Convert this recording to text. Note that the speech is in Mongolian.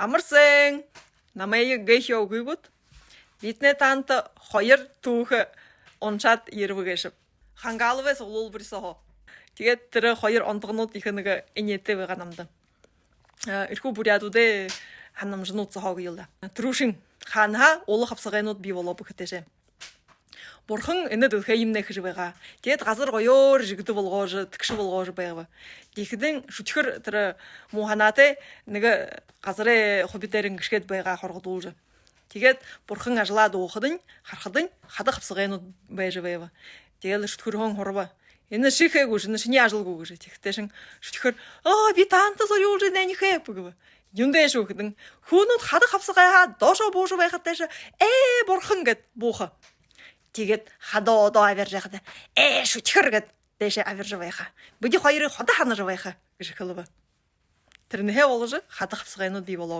Амарсан намайг гэхөө гүйгүүд бидний танд хоёр түүх уншаад ирвэгэш. Хангаалвэс улуулбэрсоо. Тэгээд тэр хоёр ондгонууд их нэг инээтэй байгаа намдан. Ирхүү бүрядүүдээ ханамжнууд цохог юула. Трушин ханха улах хавсагынууд бий болоо бүхэтэшээ. Бурхан энэд хэймнэ гэж байгаа. Тэгээд газар гоёор жигдэ болгоош, тэгш болгоош байгаа. Тэгэхдээ шүтгэр тэр муханаатай нэг газрын хобитер ингэшгэд байгаа хоргодуулж. Тэгээд бурхан ажлаад уухад харахад хадах хавсагынууд байж байгаа. Тэгээд шүтгэрхэн хорва. Энэ шихээгүү шин шиний ажилгүү гэж. Тэгтээ шин шүтгэр би таантас юулж нэнихэ бүгөө. Юндэ шүү хэдэн хөөнүүд хадах хавсагаа доошоо бууш байхад дэш бурхан гэд бууха. Тэгээд хадаа одоо авирж байхад шүтгэр гэд дэшээ авирж байха. Бүди хоёрыг ходоо ханаж байха гэж хэлв. Тэр нэ болж хадах хавсагынууд бий болоо.